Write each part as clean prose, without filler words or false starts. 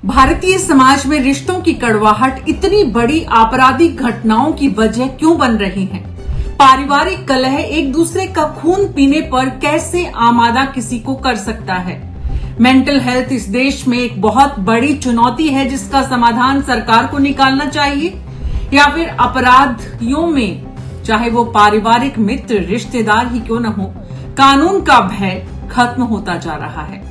भारतीय समाज में रिश्तों की कड़वाहट इतनी बड़ी आपराधिक घटनाओं की वजह क्यों बन रही है? पारिवारिक कलह एक दूसरे का खून पीने पर कैसे आमादा किसी को कर सकता है? मेंटल हेल्थ इस देश में एक बहुत बड़ी चुनौती है जिसका समाधान सरकार को निकालना चाहिए, या फिर अपराधियों में, चाहे वो पारिवारिक मित्र रिश्तेदार ही क्यों न हो, कानून का भय खत्म होता जा रहा है।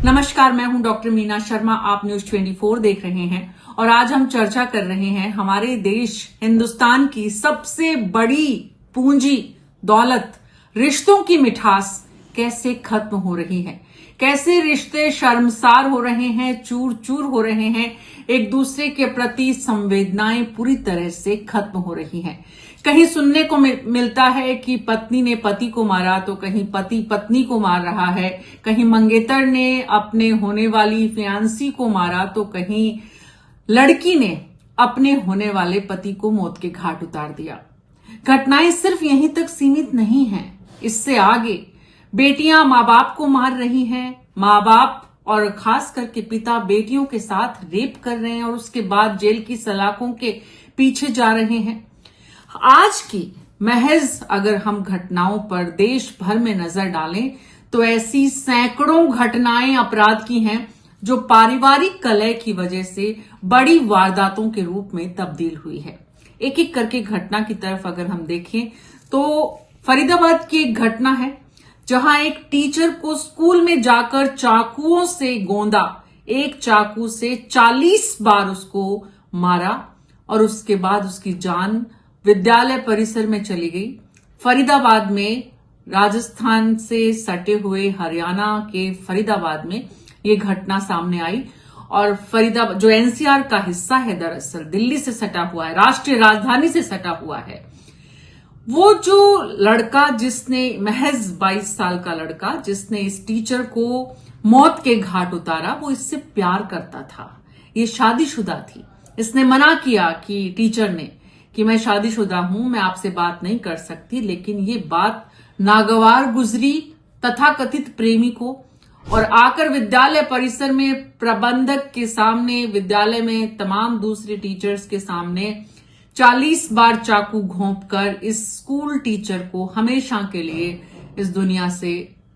नमस्कार, मैं हूं डॉक्टर मीना शर्मा। आप न्यूज 24 देख रहे हैं और आज हम चर्चा कर रहे हैं हमारे देश हिंदुस्तान की सबसे बड़ी पूंजी दौलत रिश्तों की मिठास कैसे खत्म हो रही है, कैसे रिश्ते शर्मसार हो रहे हैं, चूर चूर हो रहे हैं, एक दूसरे के प्रति संवेदनाएं पूरी तरह से खत्म हो रही हैं। कहीं सुनने को मिलता है कि पत्नी ने पति को मारा, तो कहीं पति पत्नी को मार रहा है, कहीं मंगेतर ने अपने होने वाली फियांसी को मारा, तो कहीं लड़की ने अपने होने वाले पति को मौत के घाट उतार दिया। घटनाएं सिर्फ यहीं तक सीमित नहीं हैं, इससे आगे बेटियां माँ बाप को मार रही हैं, माँ बाप और खास करके पिता बेटियों के साथ रेप कर रहे हैं और उसके बाद जेल की सलाखों के पीछे जा रहे हैं। आज की महज अगर हम घटनाओं पर देश भर में नजर डालें तो ऐसी सैकड़ों घटनाएं अपराध की हैं जो पारिवारिक कलह की वजह से बड़ी वारदातों के रूप में तब्दील हुई है। एक एक करके घटना की तरफ अगर हम देखें तो फरीदाबाद की एक घटना है जहां एक टीचर को स्कूल में जाकर चाकुओं से गोंदा, एक चाकू से 40 बार उसको मारा और उसके बाद उसकी जान विद्यालय परिसर में चली गई। फरीदाबाद में, राजस्थान से सटे हुए हरियाणा के फरीदाबाद में ये घटना सामने आई और फरीदाबाद जो एनसीआर का हिस्सा है, दरअसल दिल्ली से सटा हुआ है, राष्ट्रीय राजधानी से सटा हुआ है। वो जो लड़का जिसने, महज 22 साल का लड़का जिसने इस टीचर को मौत के घाट उतारा, वो इससे प्यार करता था। ये शादीशुदा थी। इसने मना किया कि टीचर ने कि मैं शादीशुदा हूं, मैं आपसे बात नहीं कर सकती, लेकिन ये बात नागवार गुजरी तथाकथित प्रेमी को और आकर विद्यालय परिसर में प्रबंधक के सामने, विद्यालय में तमाम दूसरे टीचर्स के सामने 40 बार चाकू घोंपकर इस स्कूल टीचर को हमेशा के लिए इस दुनिया से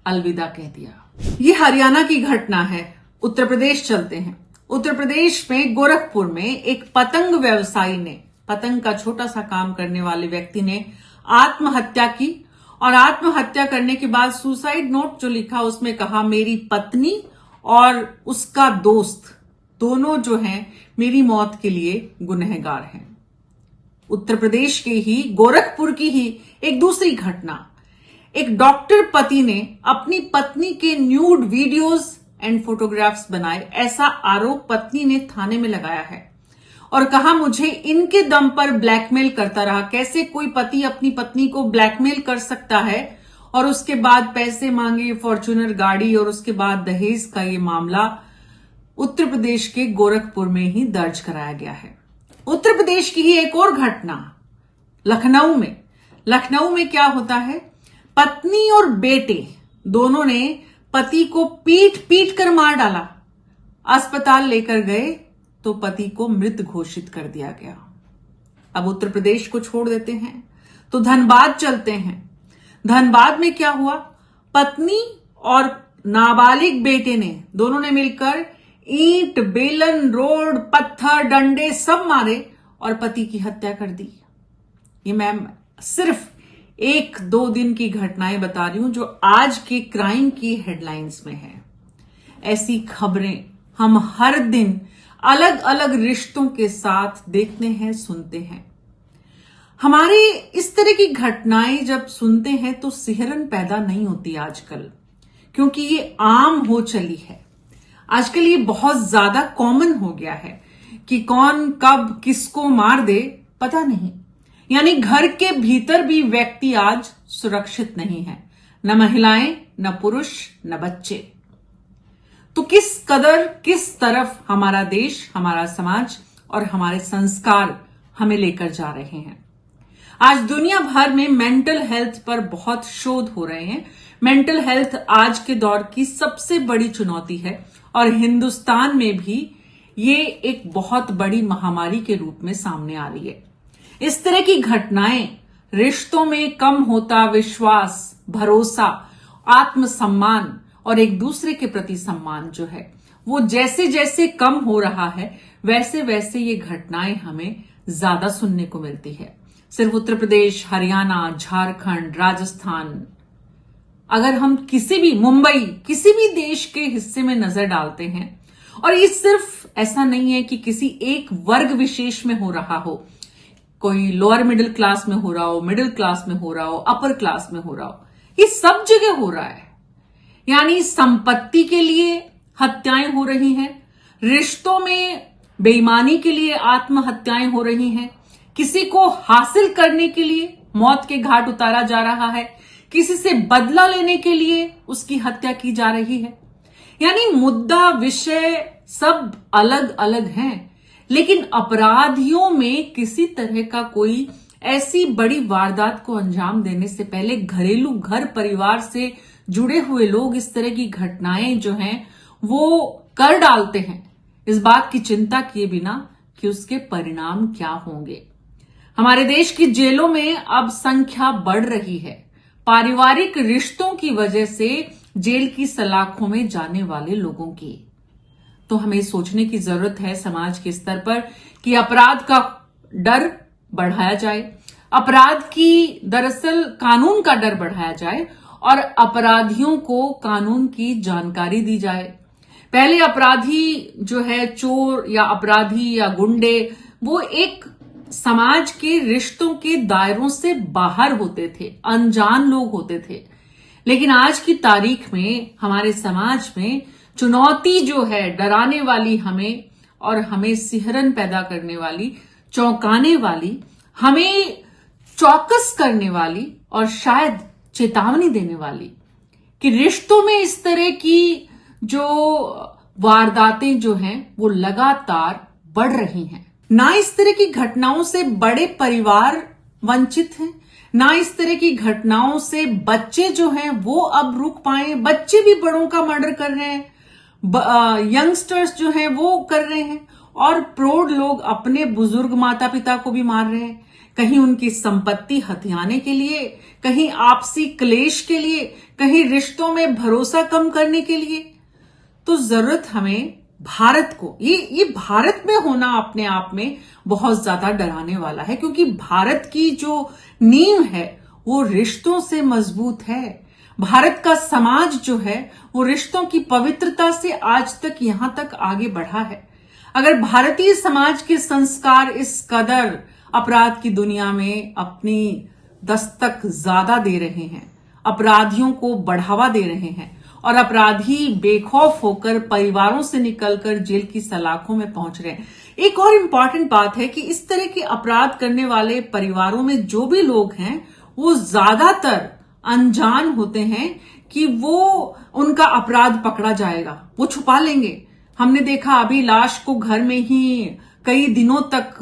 अलविदा कह दिया। ये हरियाणा की घटना है। उत्तर प्रदेश चलते हैं। उत्तर प्रदेश में गोरखपुर में एक पतंग व्यवसायी ने, पतंग का छोटा सा काम करने वाले व्यक्ति ने आत्महत्या की और आत्महत्या करने के बाद सुसाइड नोट जो लिखा उसमें कहा, मेरी पत्नी और उसका दोस्त दोनों जो हैं मेरी मौत के लिए गुनहगार हैं। उत्तर प्रदेश के ही गोरखपुर की ही एक दूसरी घटना, एक डॉक्टर पति ने अपनी पत्नी के न्यूड वीडियोस एंड फोटोग्राफ्स बनाए, ऐसा आरोप पत्नी ने थाने में लगाया है और कहा, मुझे इनके दम पर ब्लैकमेल करता रहा। कैसे कोई पति अपनी पत्नी को ब्लैकमेल कर सकता है और उसके बाद पैसे मांगे, फॉर्च्यूनर गाड़ी और उसके बाद दहेज का ये मामला उत्तर प्रदेश के गोरखपुर में ही दर्ज कराया गया है। उत्तर प्रदेश की ही एक और घटना लखनऊ में। लखनऊ में क्या होता है, पत्नी और बेटे दोनों ने पति को पीट पीट कर मार डाला। अस्पताल लेकर गए तो पति को मृत घोषित कर दिया गया। अब उत्तर प्रदेश को छोड़ देते हैं तो धनबाद चलते हैं। धनबाद में क्या हुआ, पत्नी और नाबालिग बेटे ने, दोनों ने मिलकर ईंट, बेलन, रोड, पत्थर, डंडे सब मारे और पति की हत्या कर दी। ये मैं सिर्फ 1-2 दिन की घटनाएं बता रही हूं जो आज के क्राइम की हेडलाइंस में है। ऐसी खबरें हम हर दिन अलग अलग रिश्तों के साथ देखते हैं, सुनते हैं। हमारे इस तरह की घटनाएं जब सुनते हैं तो सिहरन पैदा नहीं होती आजकल, क्योंकि ये आम हो चली है। आजकल ये बहुत ज्यादा कॉमन हो गया है कि कौन कब किसको मार दे पता नहीं। यानी घर के भीतर भी व्यक्ति आज सुरक्षित नहीं है, न महिलाएं, न पुरुष, न बच्चे। तो किस कदर, किस तरफ हमारा देश, हमारा समाज और हमारे संस्कार हमें लेकर जा रहे हैं। आज दुनिया भर में मेंटल हेल्थ पर बहुत शोध हो रहे हैं। मेंटल हेल्थ आज के दौर की सबसे बड़ी चुनौती है और हिंदुस्तान में भी ये एक बहुत बड़ी महामारी के रूप में सामने आ रही है। इस तरह की घटनाएं रिश्तों में कम होता विश्वास, भरोसा, आत्मसम्मान और एक दूसरे के प्रति सम्मान जो है वो जैसे जैसे कम हो रहा है वैसे वैसे ये घटनाएं हमें ज्यादा सुनने को मिलती है। सिर्फ उत्तर प्रदेश, हरियाणा, झारखंड, राजस्थान, अगर हम किसी भी मुंबई, किसी भी देश के हिस्से में नजर डालते हैं, और ये सिर्फ ऐसा नहीं है कि किसी एक वर्ग विशेष में हो रहा हो, कोई लोअर मिडिल क्लास में हो रहा हो, मिडिल क्लास में हो रहा हो, अपर क्लास में हो रहा हो, ये सब जगह हो रहा है। यानी संपत्ति के लिए हत्याएं हो रही हैं, रिश्तों में बेईमानी के लिए आत्महत्याएं हो रही हैं, किसी को हासिल करने के लिए मौत के घाट उतारा जा रहा है, किसी से बदला लेने के लिए उसकी हत्या की जा रही है। यानी मुद्दा, विषय सब अलग अलग हैं, लेकिन अपराधियों में किसी तरह का कोई ऐसी बड़ी वारदात को अंजाम देने से पहले घरेलू घर परिवार से जुड़े हुए लोग इस तरह की घटनाएं जो हैं वो कर डालते हैं, इस बात की चिंता किए बिना कि उसके परिणाम क्या होंगे। हमारे देश की जेलों में अब संख्या बढ़ रही है पारिवारिक रिश्तों की वजह से जेल की सलाखों में जाने वाले लोगों की। तो हमें सोचने की जरूरत है समाज के स्तर पर कि अपराध का डर बढ़ाया जाए, अपराध की दरअसल कानून का डर बढ़ाया जाए और अपराधियों को कानून की जानकारी दी जाए। पहले अपराधी जो है, चोर या अपराधी या गुंडे, वो एक समाज के रिश्तों के दायरों से बाहर होते थे, अनजान लोग होते थे। लेकिन आज की तारीख में हमारे समाज में चुनौती जो है, डराने वाली हमें और हमें सिहरन पैदा करने वाली, चौंकाने वाली, हमें चौकस करने वाली और शायद चेतावनी देने वाली कि रिश्तों में इस तरह की जो वारदातें जो हैं वो लगातार बढ़ रही हैं। ना इस तरह की घटनाओं से बड़े परिवार वंचित हैं, ना इस तरह की घटनाओं से बच्चे जो हैं वो अब रुक पाए। बच्चे भी बड़ों का मर्डर कर रहे हैं, यंगस्टर्स जो हैं वो कर रहे हैं और प्रौढ़ लोग अपने बुजुर्ग माता पिता को भी मार रहे हैं, कहीं उनकी संपत्ति हथियाने के लिए, कहीं आपसी क्लेश के लिए, कहीं रिश्तों में भरोसा कम करने के लिए। तो जरूरत हमें भारत को, ये भारत में होना अपने आप में बहुत ज्यादा डराने वाला है, क्योंकि भारत की जो नींव है वो रिश्तों से मजबूत है। भारत का समाज जो है वो रिश्तों की पवित्रता से आज तक यहां तक आगे बढ़ा है। अगर भारतीय समाज के संस्कार इस कदर अपराध की दुनिया में अपनी दस्तक ज्यादा दे रहे हैं, अपराधियों को बढ़ावा दे रहे हैं और अपराधी बेखौफ होकर परिवारों से निकलकर जेल की सलाखों में पहुंच रहे हैं। एक और इम्पॉर्टेंट बात है कि इस तरह के अपराध करने वाले परिवारों में जो भी लोग हैं वो ज्यादातर अनजान होते हैं कि वो उनका अपराध पकड़ा जाएगा, वो छुपा लेंगे। हमने देखा अभी लाश को घर में ही कई दिनों तक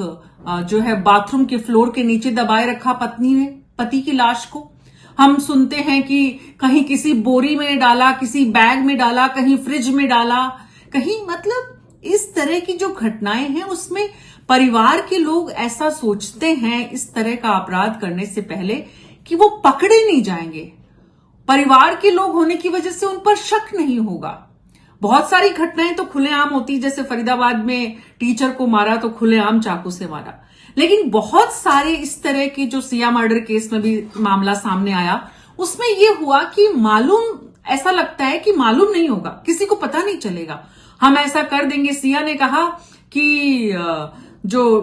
जो है बाथरूम के फ्लोर के नीचे दबाए रखा पत्नी ने पति की लाश को। हम सुनते हैं कि कहीं किसी बोरी में डाला, किसी बैग में डाला, कहीं फ्रिज में डाला, कहीं, मतलब इस तरह की जो घटनाएं हैं उसमें परिवार के लोग ऐसा सोचते हैं इस तरह का अपराध करने से पहले कि वो पकड़े नहीं जाएंगे। परिवार के लोग होने की वजह से उन पर शक नहीं होगा। बहुत सारी घटनाएं तो खुलेआम होती, जैसे फरीदाबाद में टीचर को मारा तो खुलेआम चाकू से मारा, लेकिन बहुत सारे इस तरह की जो सिया मर्डर केस में भी मामला सामने आया उसमें ये हुआ कि ऐसा लगता है कि मालूम नहीं होगा, किसी को पता नहीं चलेगा, हम ऐसा कर देंगे। सिया ने कहा कि जो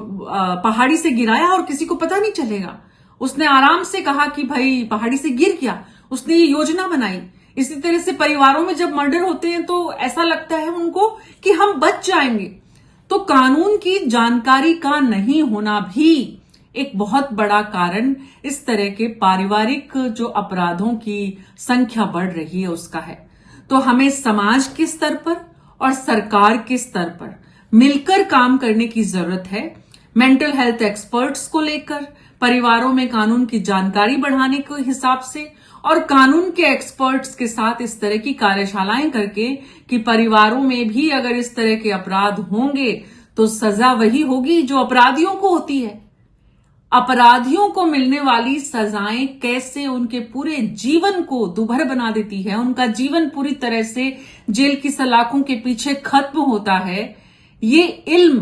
पहाड़ी से गिराया और किसी को पता नहीं चलेगा। उसने आराम से कहा कि भाई पहाड़ी से गिर गया, उसने ये योजना बनाई। इसी तरह से परिवारों में जब मर्डर होते हैं तो ऐसा लगता है उनको कि हम बच जाएंगे। तो कानून की जानकारी का नहीं होना भी एक बहुत बड़ा कारण इस तरह के पारिवारिक जो अपराधों की संख्या बढ़ रही है उसका है। तो हमें समाज के स्तर पर और सरकार के स्तर पर मिलकर काम करने की जरूरत है। मेंटल हेल्थ एक्सपर्ट्स को लेकर, परिवारों में कानून की जानकारी बढ़ाने के हिसाब से और कानून के एक्सपर्ट्स के साथ इस तरह की कार्यशालाएं करके कि परिवारों में भी अगर इस तरह के अपराध होंगे तो सजा वही होगी जो अपराधियों को होती है। अपराधियों को मिलने वाली सजाएं कैसे उनके पूरे जीवन को दुभर बना देती है, उनका जीवन पूरी तरह से जेल की सलाखों के पीछे खत्म होता है, ये इल्म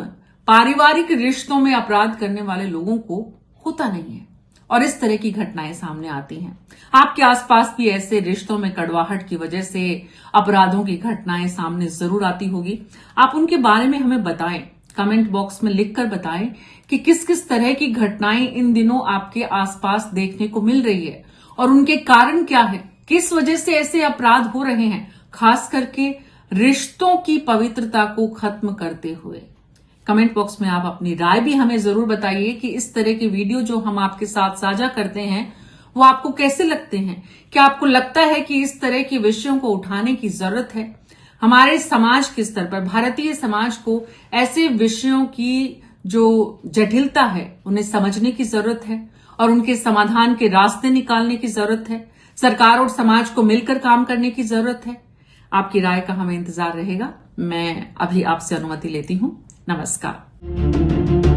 पारिवारिक रिश्तों में अपराध करने वाले लोगों को होता नहीं है और इस तरह की घटनाएं सामने आती हैं। आपके आसपास भी ऐसे रिश्तों में कड़वाहट की वजह से अपराधों की घटनाएं सामने जरूर आती होगी। आप उनके बारे में हमें बताएं, कमेंट बॉक्स में लिखकर बताएं कि किस किस तरह की घटनाएं इन दिनों आपके आसपास देखने को मिल रही है और उनके कारण क्या है, किस वजह से ऐसे अपराध हो रहे हैं, खास करके रिश्तों की पवित्रता को खत्म करते हुए। कमेंट बॉक्स में आप अपनी राय भी हमें जरूर बताइए कि इस तरह के वीडियो जो हम आपके साथ साझा करते हैं वो आपको कैसे लगते हैं। क्या आपको लगता है कि इस तरह के विषयों को उठाने की जरूरत है? हमारे समाज के स्तर पर, भारतीय समाज को ऐसे विषयों की जो जटिलता है उन्हें समझने की जरूरत है और उनके समाधान के रास्ते निकालने की जरूरत है। सरकार और समाज को मिलकर काम करने की जरूरत है। आपकी राय का हमें इंतजार रहेगा। मैं अभी आपसे अनुमति लेती हूं। नमस्कार।